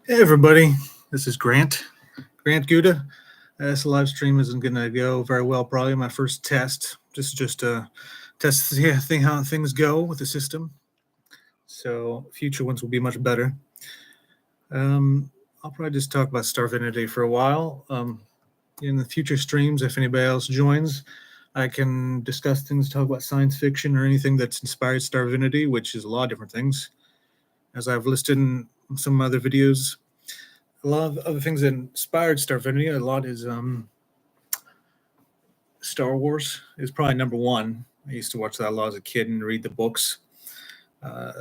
Hey everybody, this is Grant Guda. This live stream isn't going to go very well. Probably my first test. Just to test to see how things go with the system. So future ones will be much better. I'll probably just talk about Starvinity for a while. In the future streams, if anybody else joins, I can discuss things, talk about science fiction or anything that's inspired Starvinity, which is a lot of different things. As I've listed in some other videos, a lot of other things that inspired Starvinity. A lot is Star Wars is probably number one. I used to watch that a lot as a kid and read the books. Uh,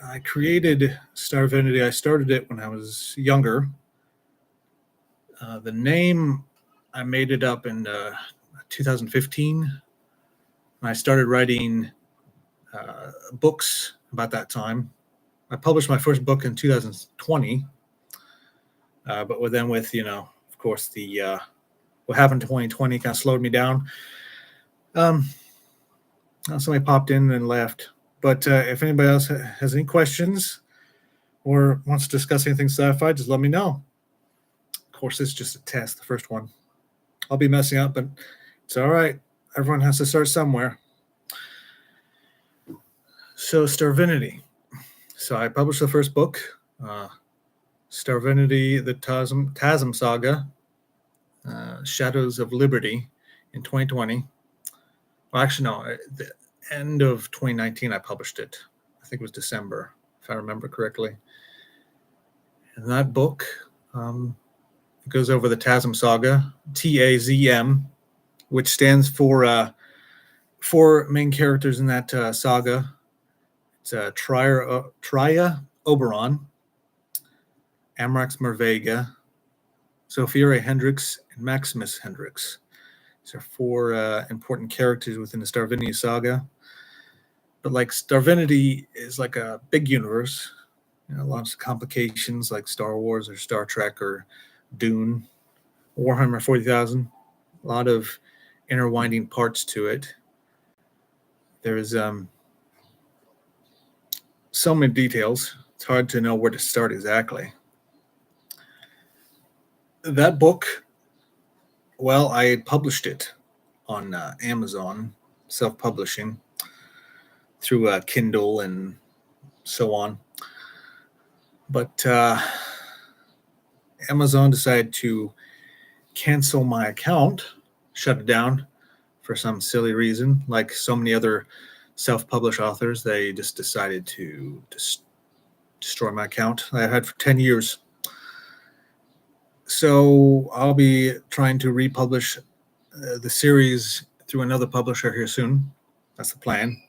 I created Starvinity. I started it when I was younger. The name, I made it up in 2015. And I started writing books about that time. I published my first book in 2020. But then with, of course, the what happened in 2020 kind of slowed me down. Somebody popped in and left. But if anybody else has any questions or wants to discuss anything sci-fi, just let me know. Of course, this is just a test, the first one. I'll be messing up, but it's all right. Everyone has to start somewhere. So, Starvinity. So I published the first book, Starvinity, the Tasm Saga, Shadows of Liberty, in 2020. Well, actually, no, the end of 2019 I published it. I think it was December, if I remember correctly. And that book goes over the Tasm Saga, TAZM, which stands for four main characters in that saga. It's Triya Oberon, Amrax Mervega, Sophia Hendrix, and Maximus Hendrix. These are four important characters within the Starvinity saga. But like Starvinity is like a big universe, lots of complications like Star Wars or Star Trek or Dune, Warhammer 40,000. A lot of interwinding parts to it. There's so many details. It's hard to know where to start exactly. That book, well, I published it on Amazon, self-publishing, through Kindle and so on. But Amazon decided to cancel my account, shut it down for some silly reason. Like so many other self-published authors, they just decided to destroy my account I had for 10 years. So I'll be trying to republish the series through another publisher here soon. That's the plan.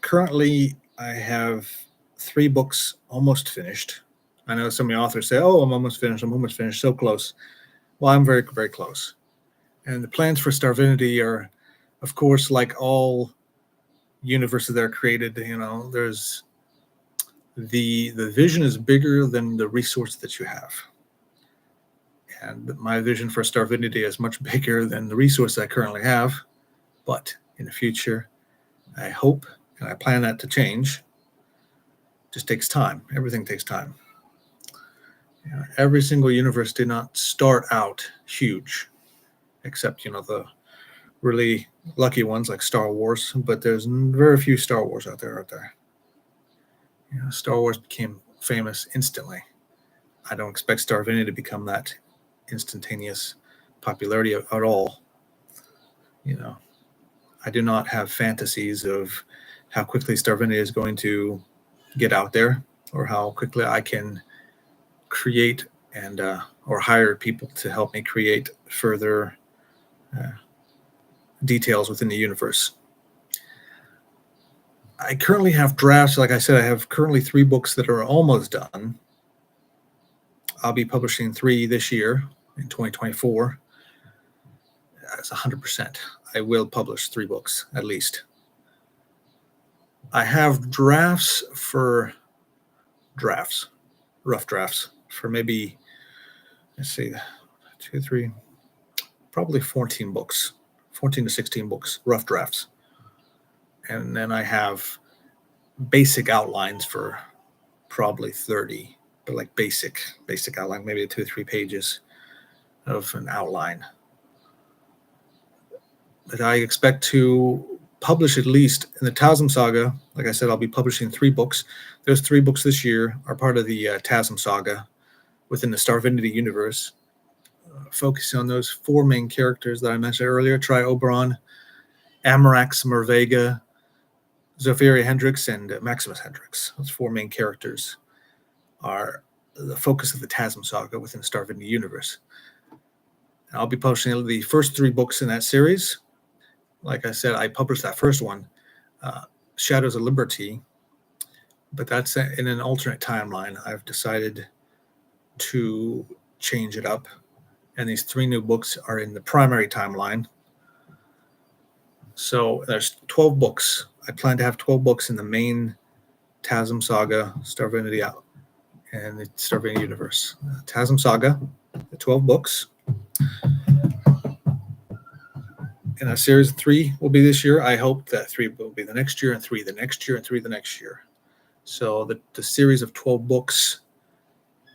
Currently, I have 3 books almost finished. I know so many authors say, "Oh, I'm almost finished, so close." Well, I'm very, very close. And the plans for Starvinity are, of course, like all universes that are created, there's the vision is bigger than the resource that you have. And my vision for Starvinity is much bigger than the resource I currently have. But in the future, I hope and I plan that to change. It just takes time. Everything takes time. Every single universe did not start out huge, except the really lucky ones like Star Wars. But there's very few Star Wars out there. Star Wars became famous instantly. I don't expect Starvinity to become that instantaneous popularity at all. I do not have fantasies of how quickly Starvinity is going to get out there, or how quickly I can create and or hire people to help me create further details within the universe. I currently have drafts. Like I said, I have currently 3 books that are almost done. I'll be publishing 3 this year in 2024. That's 100%. I will publish 3 books at least. I have rough drafts for maybe, let's see, 2, 3, probably 14 books, 14 to 16 books, rough drafts. And then I have basic outlines for probably 30 but like basic outline, maybe 2 or 3 pages of an outline. But I expect to publish at least in the Tasm Saga. Like I said, I'll be publishing 3 books. Those 3 books this year are part of the Tasm Saga within the Starvinity universe, focusing on those 4 main characters that I mentioned earlier: Tri-Oberon, Amarax Mervega, Zophiria Hendrix, and Maximus Hendrix. Those 4 main characters are the focus of the Tasm Saga within the Starvinity universe. And I'll be publishing the first 3 books in that series. Like I said, I published that first one, Shadows of Liberty, but that's in an alternate timeline. I've decided to change it up, and these 3 new books are in the primary timeline. So there's 12 books. I plan to have 12 books in the main Tasm Saga, Starvinity out, and the Starvinity universe. Tasm Saga, the 12 books. And a series of 3 will be this year. I hope that 3 will be the next year, and 3 the next year, and 3 the next year. So the series of 12 books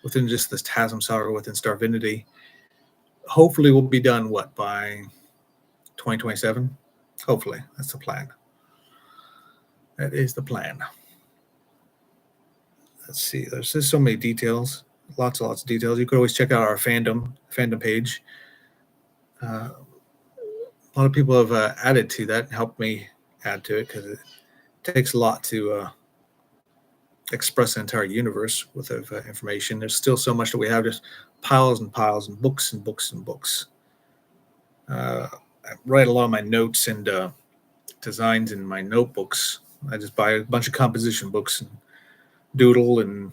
within just this Tasm Saga within Starvinity hopefully will be done, by 2027? Hopefully. That's the plan. That is the plan. Let's see. There's just so many details. Lots and lots of details. You could always check out our fandom page. A lot of people have added to that and helped me add to it, because it takes a lot to express the entire universe with information. There's still so much that we have, just piles and piles and books and books and books. I write a lot of my notes and designs in my notebooks. I just buy a bunch of composition books and doodle and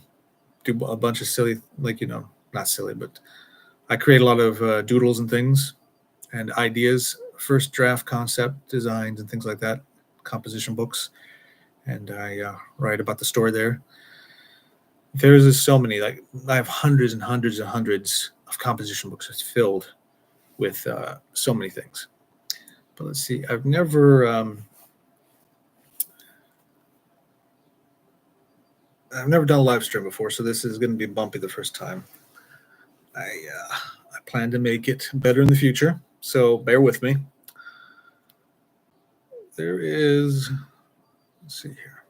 do a bunch of silly, not silly, but I create a lot of doodles and things and ideas, first draft concept designs and things like that, composition books. And I write about the story there. There's just so many, I have hundreds and hundreds and hundreds of composition books. It's filled with so many things. But let's see, I've never done a live stream before, so this is going to be bumpy the first time. I plan to make it better in the future, so bear with me. There is, let's see here.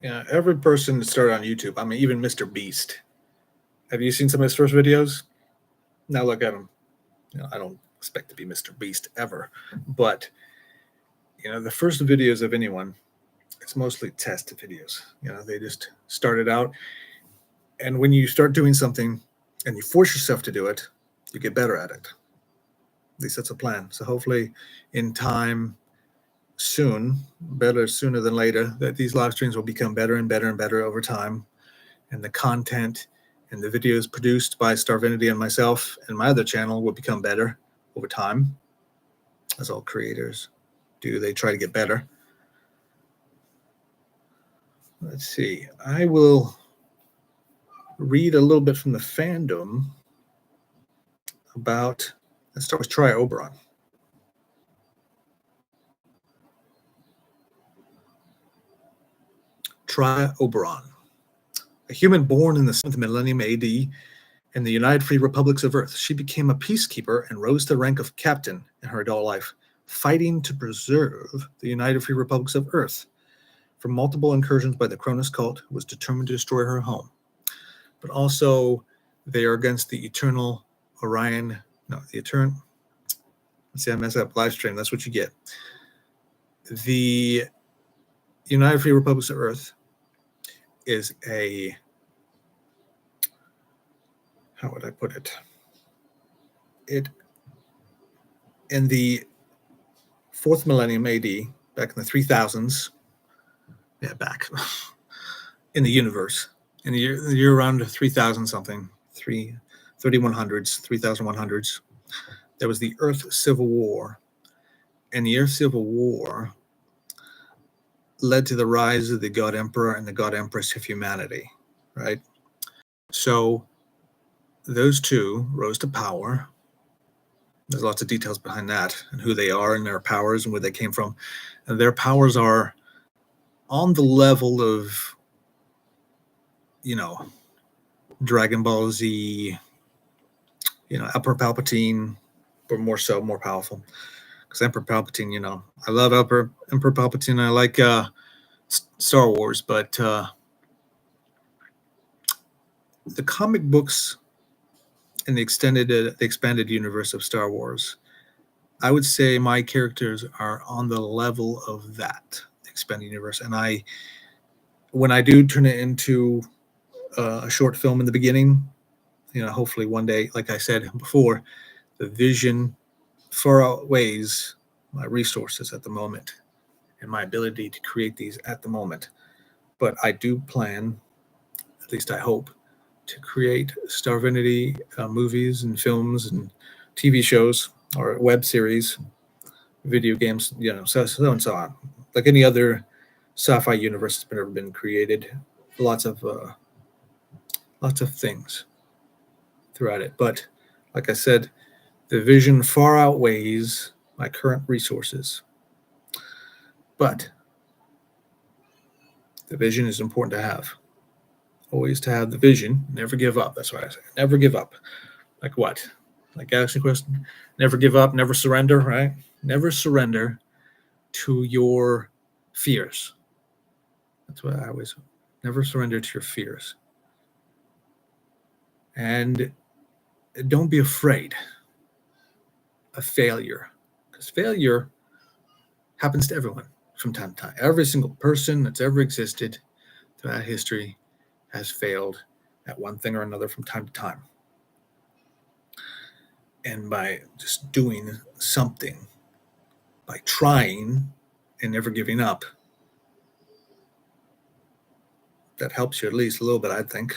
Yeah, every person that started on YouTube, I mean, even Mr. Beast. Have you seen some of his first videos? Now look at him. I don't expect to be Mr. Beast ever, but the first videos of anyone, it's mostly test videos. They just started out, and when you start doing something and you force yourself to do it, you get better at it. At least that's a plan. So hopefully in time, soon, sooner than later, that these live streams will become better and better and better over time, and the content and the videos produced by Starvinity and myself and my other channel will become better over time, as all creators do. They try to get better. Let's see. I will read a little bit from the fandom about, let's start with Tri-Oberon. Tri-Oberon, a human born in the 7th millennium AD in the United Free Republics of Earth. She became a peacekeeper and rose to the rank of captain in her adult life, fighting to preserve the United Free Republics of Earth from multiple incursions by the Cronus cult, who was determined to destroy her home. But also, they are against the Eternal Orion. No, the Eternal. Let's see, I messed up live stream. That's what you get. The United Free Republics of Earth is a, how would I put it? It, in the 4th millennium AD, back in the 3000s, back in the universe, in the year around 3000 something, 3100s, 3100s, there was the Earth Civil War. And the Earth Civil War led to the rise of the God Emperor and the God Empress of humanity, right? So those two rose to power, There's lots of details behind that and who they are and their powers and where they came from. And their powers are on the level of, Dragon Ball Z, Emperor Palpatine, but more powerful. Because Emperor Palpatine, I love Emperor Palpatine. I like Star Wars, but the comic books in the expanded universe of Star Wars, I would say my characters are on the level of that expanded universe. And when I do turn it into a short film in the beginning, hopefully one day, like I said before, the vision far outweighs my resources at the moment and my ability to create these at the moment. But I do plan, at least I hope, to create Starvinity movies and films and TV shows or web series, video games, so and so on. Like any other sci-fi universe that's ever been created, lots of things throughout it. But like I said, the vision far outweighs my current resources. But the vision is important to have. Always to have the vision. Never give up. That's what I say. Never give up. Like what? Like Galaxy Quest? Never give up. Never surrender, right? Never surrender to your fears. That's what I always... Never surrender to your fears. And don't be afraid of failure. Because failure happens to everyone from time to time. Every single person that's ever existed throughout history has failed at one thing or another from time to time. And by just doing something, by trying and never giving up, that helps you at least a little bit, I think.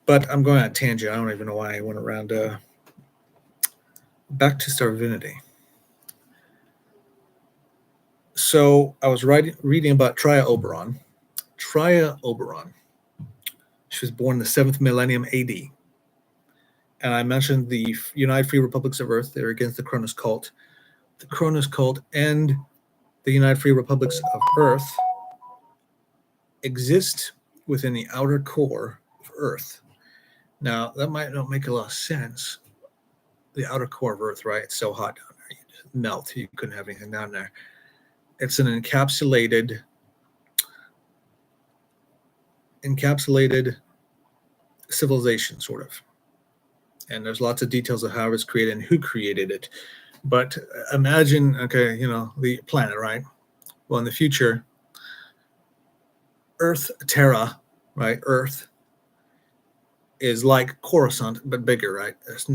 But I'm going on a tangent. I don't even know why I went around. Back to Starvinity. So I was reading about Tria Oberon. Tria Oberon. She was born in the 7th millennium AD. And I mentioned the United Free Republics of Earth. They're against the Cronus cult. The Cronus cult and the United Free Republics of Earth exist within the outer core of Earth. Now, that might not make a lot of sense. The outer core of Earth, right? It's so hot down there. You just melt. You couldn't have anything down there. It's an encapsulated civilization, sort of. And there's lots of details of how it was created and who created it. But imagine, the planet, right? Well, in the future, Earth, Terra, right? Earth is like Coruscant, but bigger, right? There's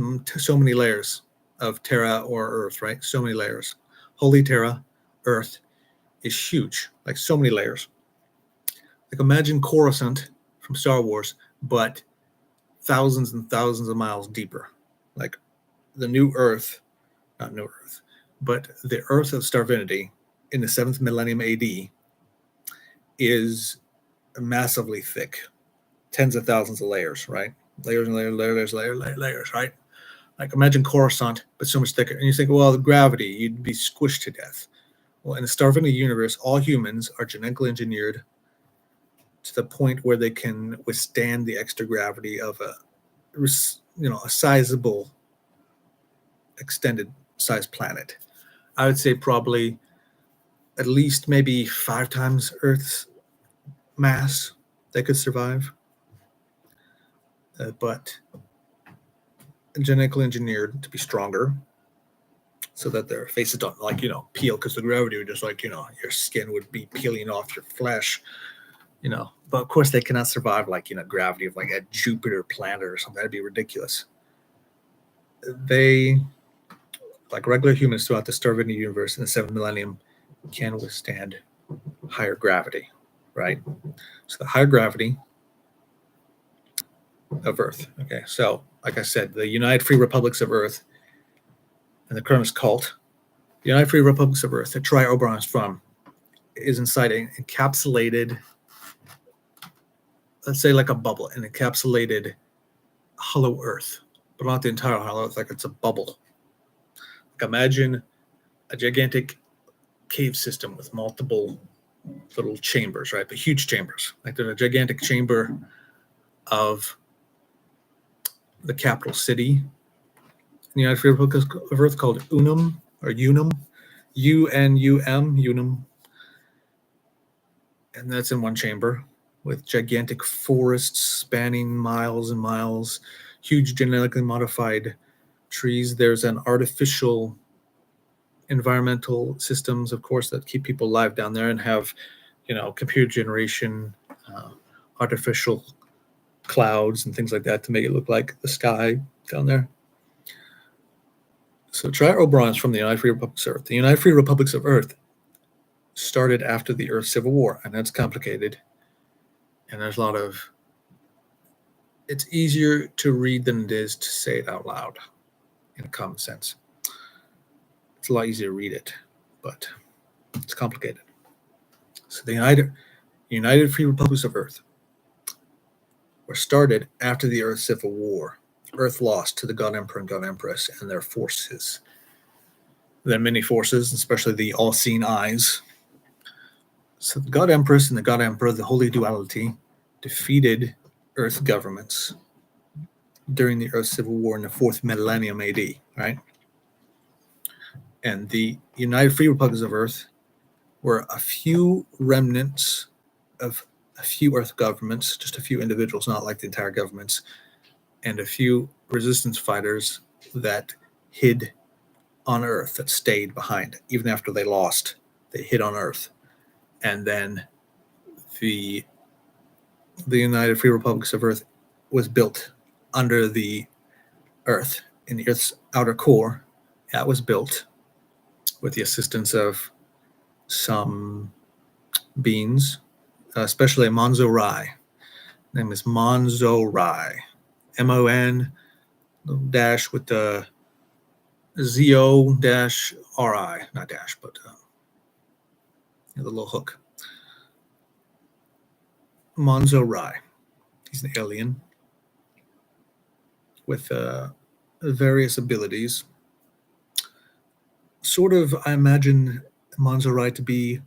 so many layers of Terra or Earth, right? So many layers. Holy Terra, Earth, is huge, like so many layers. Like imagine Coruscant from Star Wars, but thousands and thousands of miles deeper. Like the new Earth, not new Earth, but the Earth of Starvinity in the 7th millennium AD is massively thick, tens of thousands of layers, right? Layers and layers, right? Like imagine Coruscant, but so much thicker. And you think, well, the gravity, you'd be squished to death. Well, in the Starvinity universe, all humans are genetically engineered to the point where they can withstand the extra gravity of a sizable, extended size planet. I would say probably at least maybe 5 times Earth's mass they could survive. But genetically engineered to be stronger so that their faces don't peel, because the gravity would just your skin would be peeling off your flesh, but of course they cannot survive gravity of a Jupiter planet or something. That'd be ridiculous. They, like regular humans throughout the Starvinity universe in the 7th millennium, can withstand higher gravity, right? So the higher gravity of Earth. Okay, so like I said, the United Free Republics of Earth and the Cronus cult, the United Free Republics of Earth that Tria Oberon is from, is inside an encapsulated, let's say like a bubble, an encapsulated hollow Earth. but not the entire hollow Earth, like it's a bubble. Like imagine a gigantic cave system with multiple little chambers, right? But huge chambers. Like there's a gigantic chamber of the capital city in the United Free Republic of Earth called Unum, or Unum, Unum, Unum. And that's in one chamber with gigantic forests spanning miles and miles, huge genetically modified trees. There's an artificial environmental systems, of course, that keep people alive down there and have, computer generation, artificial clouds and things like that to make it look like the sky down there. So Tri-Oberon is from the United Free Republics of Earth. The United Free Republics of Earth started after the Earth Civil War, and that's complicated. And there's a lot of... It's easier to read than it is to say it out loud in a common sense. It's a lot easier to read it, but it's complicated. So the United Free Republics of Earth were started after the Earth Civil War. Earth lost to the God Emperor and God Empress and their forces. Their many forces, especially the all-seeing eyes. So the God Empress and the God Emperor, the Holy Duality, defeated Earth governments during the Earth Civil War in the 4th millennium AD, right? And the United Free Republics of Earth were a few remnants of a few Earth governments, just a few individuals, not like the entire governments, and a few resistance fighters that hid on Earth, that stayed behind. Even after they lost, they hid on Earth. And then the United Free Republics of Earth was built under the Earth, in the Earth's outer core. That was built with the assistance of some beings, especially Monzo Rai. Name is Monzo Rai. M-O-N dash with the Z-O dash R-I. Not dash, but the little hook. Monzo Rai. He's an alien with various abilities. Sort of, I imagine Monzo Rai to be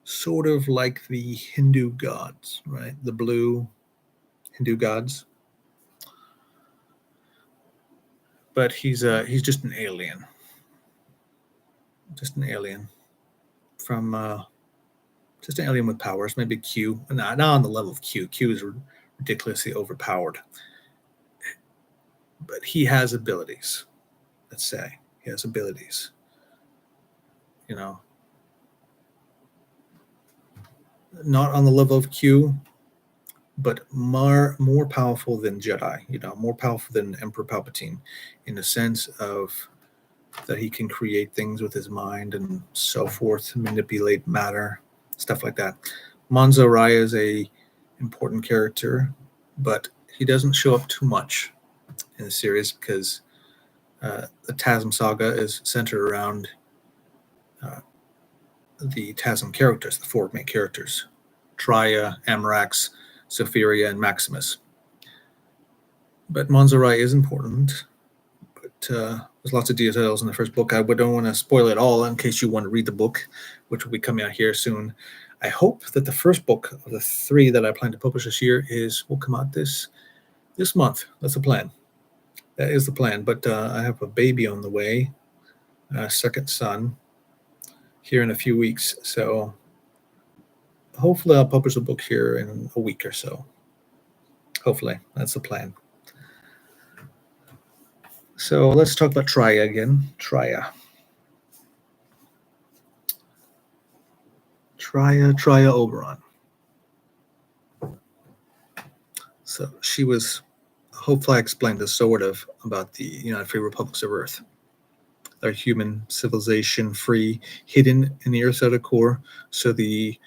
sort of like the Hindu gods, right? The blue Hindu gods. But he's just an alien. Just an alien from just an alien with powers. Maybe Q. Not on the level of Q. Q is ridiculously overpowered. But he has abilities. Let's say he has abilities. Not on the level of Q, but more powerful than Jedi, more powerful than Emperor Palpatine, in the sense of that he can create things with his mind and so forth, manipulate matter, stuff like that. Monzo Rai is a important character, but he doesn't show up too much in the series because the TASM saga is centered around the TASM characters, the 4 main characters: Traya, Amrax, Zephyria, and Maximus. But Monzo Rai is important, but there's lots of details in the first book. I don't want to spoil it all in case you want to read the book, which will be coming out here soon. I hope that the first book of the 3 that I plan to publish this year will come out this month. That's the plan. That is the plan. But I have a baby on the way, a second son, here in a few weeks. So hopefully I'll publish a book here in a week or so. Hopefully. That's the plan. So let's talk about Traya again. Traya Oberon. So she was, hopefully I explained this sort of about the United Free Republics of Earth. They're human civilization, free, hidden in the Earth's outer core. So the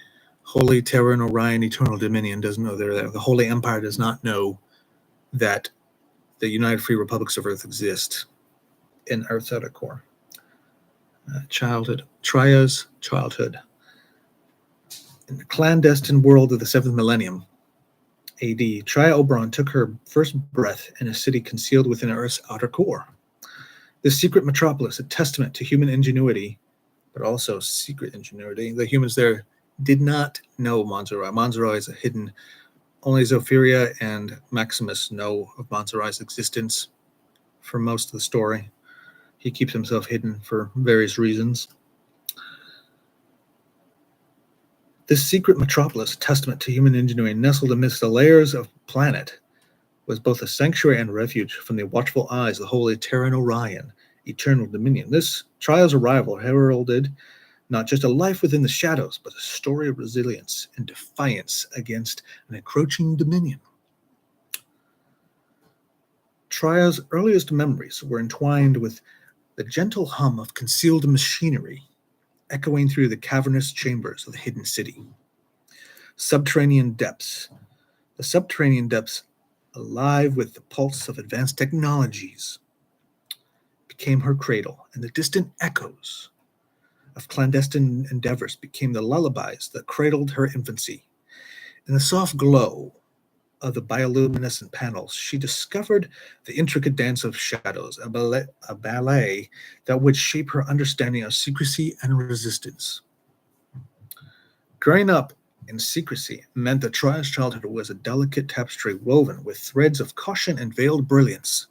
Holy Terror and Orion Eternal Dominion doesn't know they're there. The Holy Empire does not know that the United Free Republics of Earth exist in Earth's outer core. Childhood. Traya's childhood. In the clandestine world of the 7th millennium, AD, Tria Oberon took her first breath in a city concealed within Earth's outer core. This secret metropolis, a testament to human ingenuity, but also secret ingenuity. The humans there did not know Monzeroi. Monzeroi is a hidden. Only Zophiria and Maximus know of Monzerai's existence for most of the story. He keeps himself hidden for various reasons. This secret metropolis, a testament to human ingenuity, nestled amidst the layers of the planet, was both a sanctuary and refuge from the watchful eyes of the holy Terran Orion, eternal dominion. This Tria's arrival heralded not just a life within the shadows, but a story of resilience and defiance against an encroaching dominion. Tria's earliest memories were entwined with the gentle hum of concealed machinery echoing through the cavernous chambers of the hidden city. Subterranean depths. The subterranean depths, alive with the pulse of advanced technologies, became her cradle, and the distant echoes of clandestine endeavors became the lullabies that cradled her infancy. In the soft glow of the bioluminescent panels, she discovered the intricate dance of shadows, a ballet that would shape her understanding of secrecy and resistance. Growing up in secrecy meant that Tria's childhood was a delicate tapestry woven with threads of caution and veiled brilliance.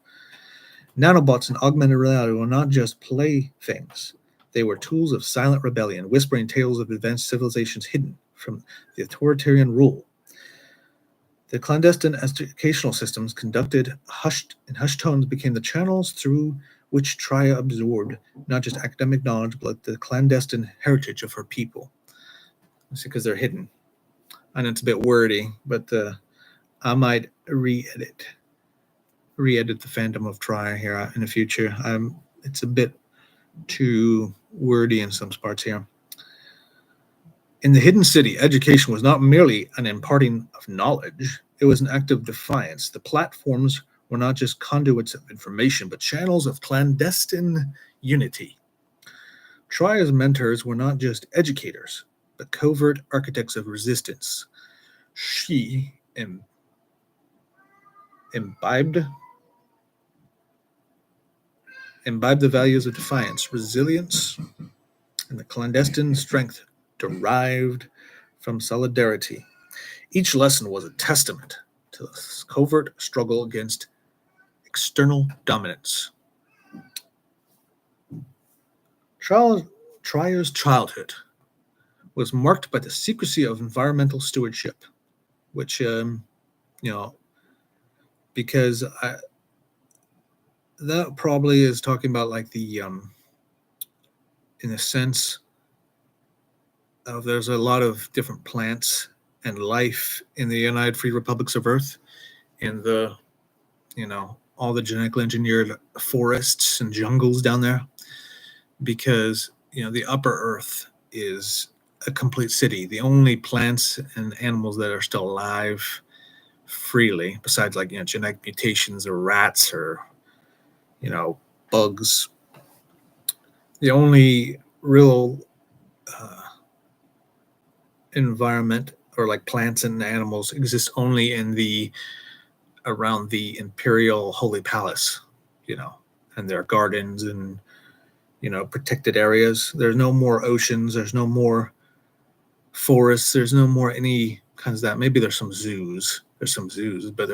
Nanobots and augmented reality were not just playthings. They were tools of silent rebellion, whispering tales of advanced civilizations hidden from the authoritarian rule. The clandestine educational systems conducted in hushed tones became the channels through which Tria absorbed not just academic knowledge, but the clandestine heritage of her people. It's because they're hidden. I know it's a bit wordy, but I might re-edit the fandom of Tria here in the future. It's a bit too wordy in some parts here. In the hidden city, education was not merely an imparting of knowledge, it was an act of defiance. The platforms were not just conduits of information, but channels of clandestine unity. Tria's mentors were not just educators, but covert architects of resistance. She imbibed the values of defiance, resilience, and the clandestine strength derived from solidarity. Each lesson was a testament to the covert struggle against external dominance. Tria's childhood was marked by the secrecy of environmental stewardship, which, because that probably is talking about like the, in a sense of there's a lot of different plants and life in the United Free Republics of Earth, in the, all the genetically engineered forests and jungles down there, because, the upper Earth is a complete city. The only plants and animals that are still alive freely, besides like, genetic mutations or rats or, bugs, the only real environment or like plants and animals exist only in around the imperial holy palace, and their gardens and protected areas. There's no more oceans, there's no more forests, there's no more any kinds of that. Maybe there's some zoos, but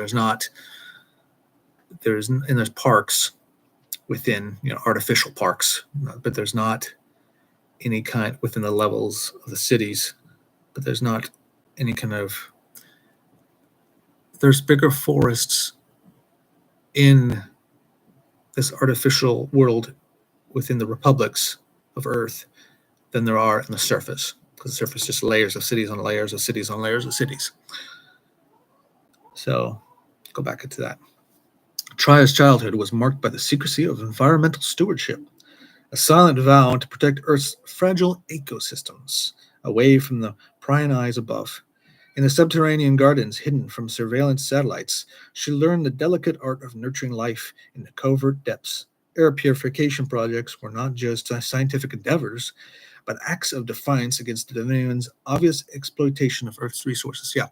there's parks within, artificial parks, but there's not any kind within the levels of the cities, but there's not any kind of, there's bigger forests in this artificial world within the republics of Earth than there are in the surface, because the surface is just layers of cities on layers of cities on layers of cities. So go back into that. Tria's childhood was marked by the secrecy of environmental stewardship, a silent vow to protect Earth's fragile ecosystems away from the prying eyes above. In the subterranean gardens hidden from surveillance satellites, she learned the delicate art of nurturing life in the covert depths. Air purification projects were not just scientific endeavors, but acts of defiance against the dominion's obvious exploitation of Earth's resources. Yeah,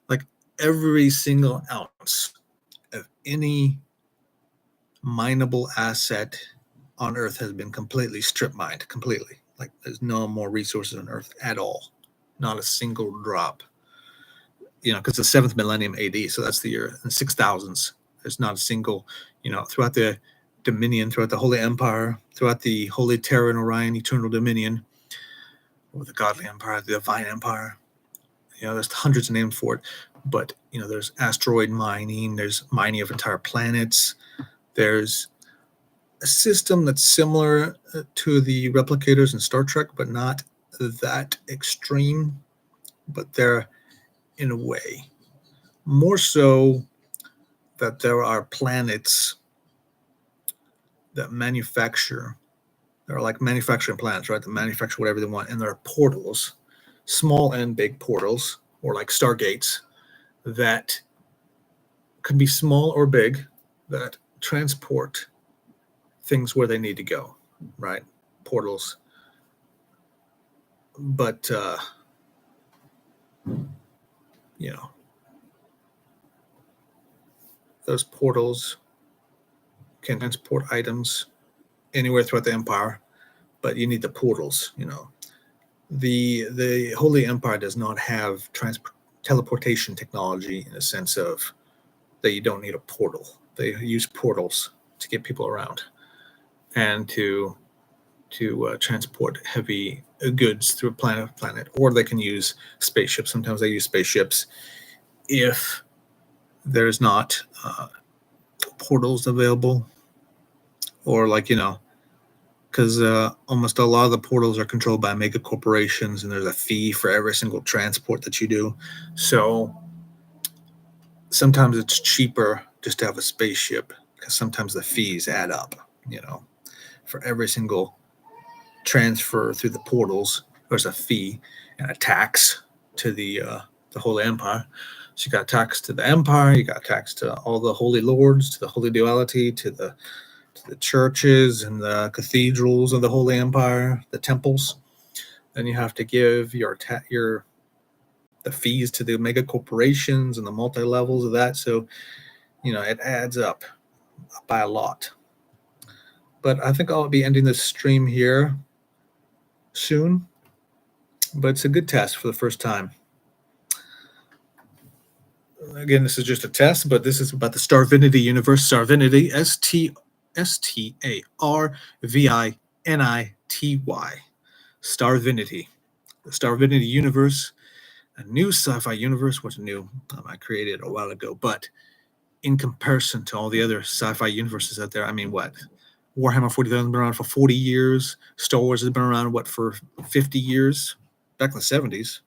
like every single ounce of any mineable asset on Earth has been completely strip mined, completely. Like there's no more resources on Earth at all, not a single drop. Because the 7th millennium AD, so that's the year in the 6000s. There's not a single, throughout the Dominion, throughout the Holy Empire, throughout the Holy Terror and Orion, Eternal Dominion, or the Godly Empire, the Divine Empire. There's hundreds of names for it, but there's asteroid mining, there's mining of entire planets. There's a system that's similar to the replicators in Star Trek, but not that extreme. But they're, in a way, more so that there are planets that manufacture. They're like manufacturing planets, right? That manufacture whatever they want, and there are portals, small and big portals, or like stargates, that can be small or big, that transport things where they need to go, right? Portals. But, those portals can transport items anywhere throughout the empire, but you need the portals, The Holy Empire does not have teleportation technology in a sense of that you don't need a portal. They use portals to get people around and to transport heavy goods through planet to planet, or they can use spaceships. Sometimes they use spaceships if there's not portals available, or because almost a lot of the portals are controlled by mega corporations, and there's a fee for every single transport that you do. So sometimes it's cheaper just to have a spaceship, because sometimes the fees add up, for every single transfer through the portals, there's a fee and a tax to the Holy Empire. So you got tax to the Empire, you got tax to all the Holy Lords, to the Holy Duality, to the churches and the cathedrals of the Holy Empire, the temples. Then you have to give the fees to the mega corporations and the multi-levels of that. So, it adds up by a lot. But I think I'll be ending this stream here soon. But it's a good test for the first time. Again, this is just a test, but this is about the Starvinity universe. Starvinity, Starvinity. Starvinity. The Starvinity universe, a new sci-fi universe. What's new? I created it a while ago, but in comparison to all the other sci-fi universes out there, I mean, what? Warhammer 40,000 has been around for 40 years. Star Wars has been around, for 50 years? Back in the 70s.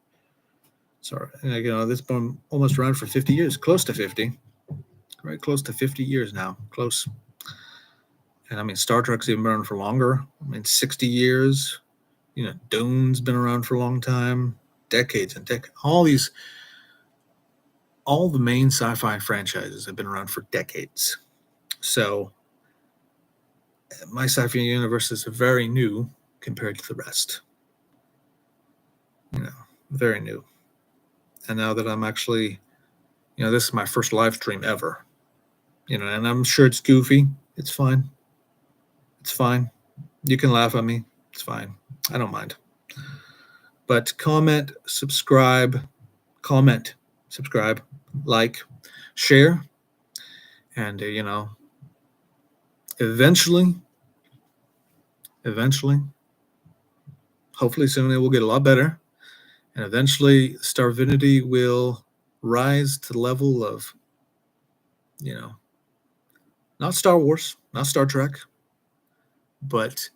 Sorry, this has been almost around for 50 years, close to 50. Right, close to 50 years now, close. And I mean, Star Trek's even been around for longer. 60 years. Dune's been around for a long time, decades and decades. All the main sci-fi franchises have been around for decades. So my sci-fi universe is very new compared to the rest. Very new. And now that I'm actually, this is my first live stream ever, and I'm sure it's goofy. It's fine. It's fine. You can laugh at me. It's fine. I don't mind. But comment, subscribe, like, share. And, eventually, hopefully soon it will get a lot better. And eventually Starvinity will rise to the level of, not Star Wars, not Star Trek, but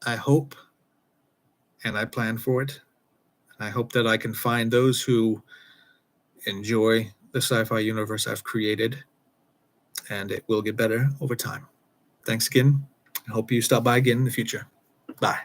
I hope, and I plan for it, and I hope that I can find those who enjoy the sci-fi universe I've created, and it will get better over time. Thanks again. I hope you stop by again in the future. Bye.